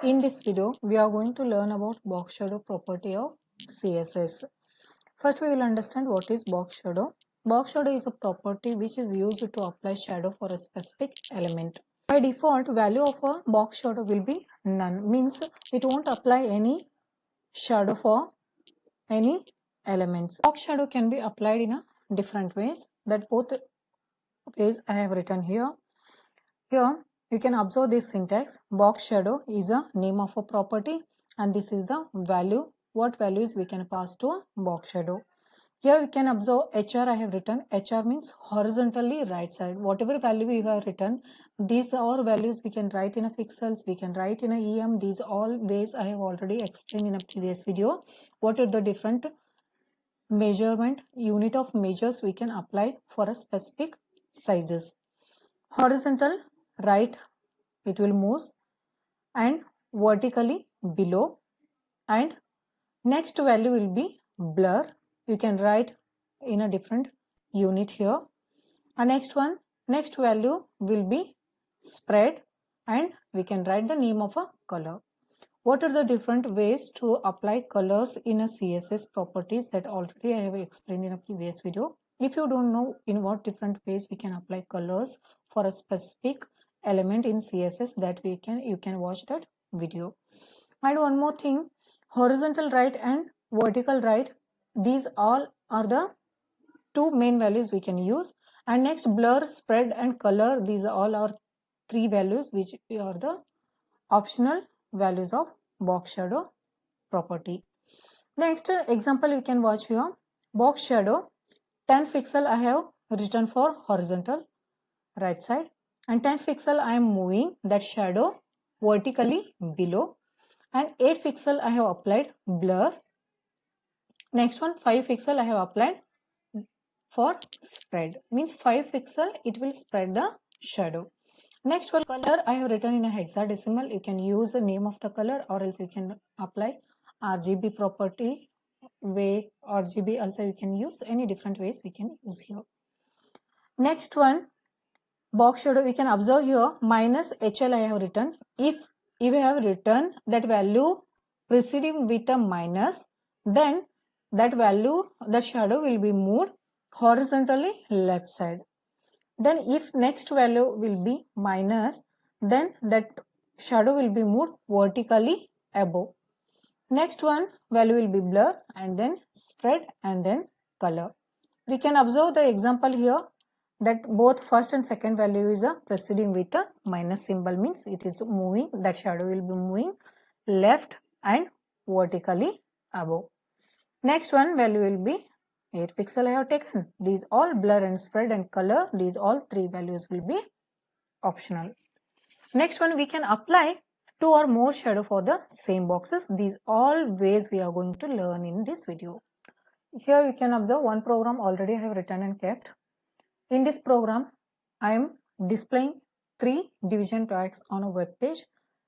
In this video, we are going to learn about box shadow property of CSS. First, we will understand what is box shadow. Box shadow is a property which is used to apply shadow for a specific element. By default, value of a box shadow will be none, means it won't apply any shadow for any elements. Box shadow can be applied in a different ways. That both ways I have written here. Here you can observe this syntax. Box shadow is a name of a property and this is the value. What values we can pass to a box shadow. Here you can observe HR I have written. HR means horizontally right side. Whatever value we have written, these are values we can write in a pixels, we can write in a EM. These all ways I have already explained in a previous video. What are the different measurement unit of measures we can apply for a specific sizes. Horizontal right it will move and vertically below, and next value will be blur. You can write in a different unit here. And next value will be spread and we can write the name of a color. What are the different ways to apply colors in a CSS properties that already I have explained in a previous video. If you don't know in what different ways we can apply colors for a specific element in CSS, that you can watch that video. And one more thing, horizontal right and vertical right, these all are the two main values we can use. And next, blur, spread and color, these all are three values which are the optional values of box shadow property. Next example you can watch here. Box shadow 10 pixel I have written for horizontal right side and 10 pixel I am moving that shadow vertically below, and 8 pixel I have applied blur. Next one 5 pixel I have applied for spread, means 5 pixel it will spread the shadow. Next one color I have written in a hexadecimal. You can use the name of the color or else you can apply RGB property way. RGB also you can use, any different ways we can use here. Next one box shadow, we can observe here minus HL I have written. If you have written that value preceding with a minus, then that value, that shadow will be moved horizontally left side. Then if next value will be minus, then that shadow will be moved vertically above. Next one value will be blur and then spread and then color. We can observe the example here that both first and second value is a preceding with a minus symbol, means it is moving, that shadow will be moving left and vertically above. Next one value will be 8 pixel I have taken. These all blur and spread and color, these all three values will be optional. Next one we can apply 2 or more shadow for the same boxes. These all ways we are going to learn in this video. Here you can observe one program already I have written and kept. In this program I am displaying 3 division tags on a web page,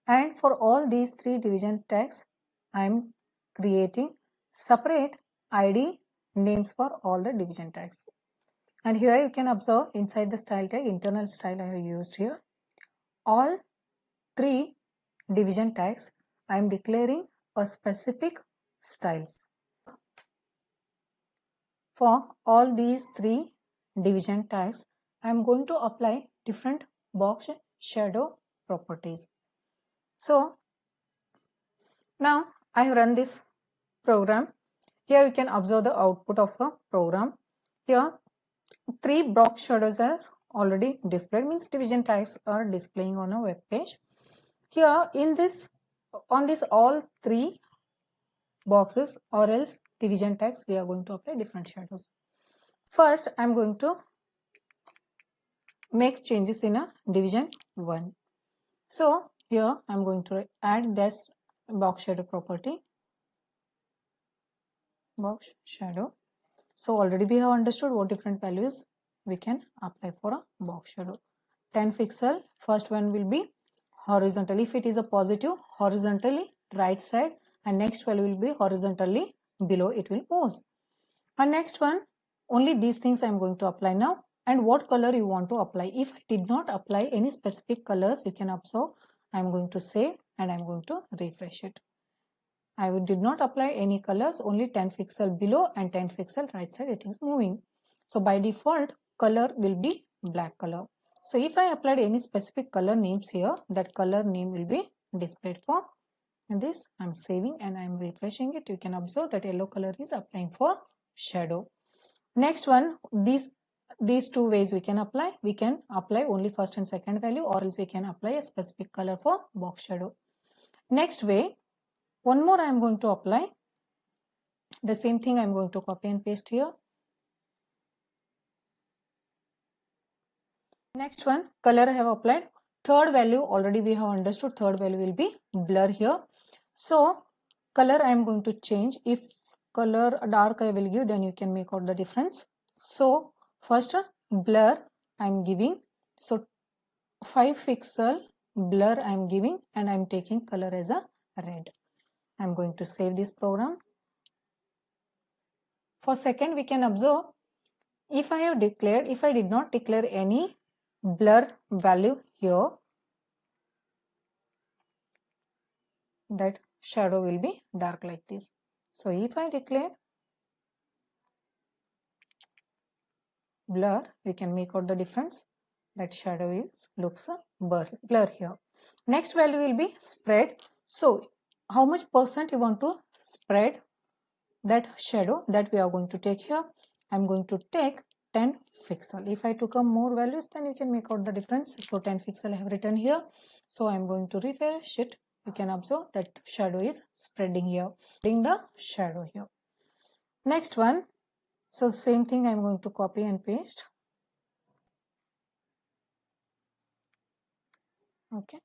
and for all these 3 division tags I am creating separate ID names for all the division tags. And here you can observe inside the style tag, internal style I have used here. All 3 division tags I am declaring a specific styles. For all these 3 division tags I am going to apply different box shadow properties. So now I have run this program. Here you can observe the output of the program. Here 3 box shadows are already displayed, means division tags are displaying on a web page. Here in this, on this all 3 boxes or else division tags, we are going to apply different shadows. First I am going to make changes in a division 1. So here I am going to add this box shadow property, box shadow. So already we have understood what different values we can apply for a box shadow. 10 pixel, first one will be horizontal. If it is a positive, horizontally right side, and next value will be horizontally below, it will move. And next one, only these things I am going to apply now. And what color you want to apply. If I did not apply any specific colors, you can observe I am going to say and I'm going to refresh it. I did not apply any colors, only 10 pixel below and 10 pixel right side it is moving. So by default color will be black color. So if I applied any specific color names here, that color name will be displayed for this. I'm saving and I'm refreshing it. You can observe that yellow color is applying for shadow. Next one, these two ways we can apply. We can apply only first and second value, or else we can apply a specific color for box shadow. Next way, one more I am going to apply. The same thing I am going to copy and paste here. Next one, color I have applied. Third value already we have understood. Third value will be blur here. So color I am going to change. If color dark I will give, then you can make out the difference. So first blur I am giving. So 5 pixel blur I am giving, and I am taking color as a red. I am going to save this program. For second, we can observe if I did not declare any blur value here, that shadow will be dark like this. So if I declare blur, we can make out the difference. That shadow looks blur here. Next value will be spread. So how much percent you want to spread that shadow, that we are going to take here. I'm going to take 10 pixel. If I took more values, then you can make out the difference. So 10 pixel I have written here. So I'm going to refresh it. You can observe that shadow is spreading here, spreading the shadow here. Next one, so same thing I'm going to copy and paste. Okay,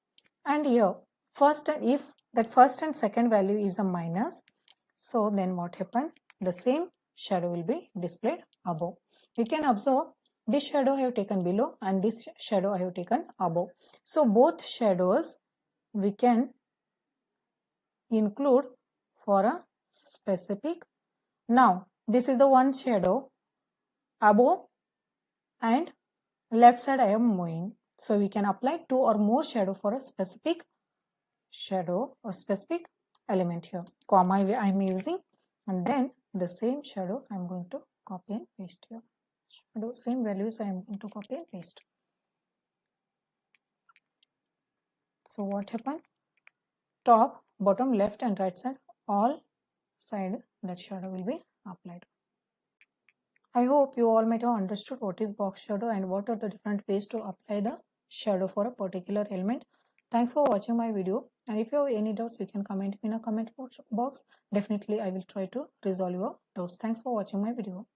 and here first, if that first and second value is a minus, so then what happened? The same shadow will be displayed above. You can observe this shadow I have taken below and this shadow I have taken above. So both shadows we can include for a specific. Now this is the one shadow above and left side I am moving. So we can apply 2 or more shadow for a specific shadow or specific element here. Comma I am using, and then the same shadow I am going to copy and paste here. Shadow, same values I am going to copy and paste. So what happened? Top, bottom, left and right side, all side that shadow will be applied. I hope you all might have understood what is box shadow and what are the different ways to apply the shadow for a particular element. Thanks for watching my video, and if you have any doubts, you can comment in a comment box. Definitely I will try to resolve your doubts. Thanks for watching my video.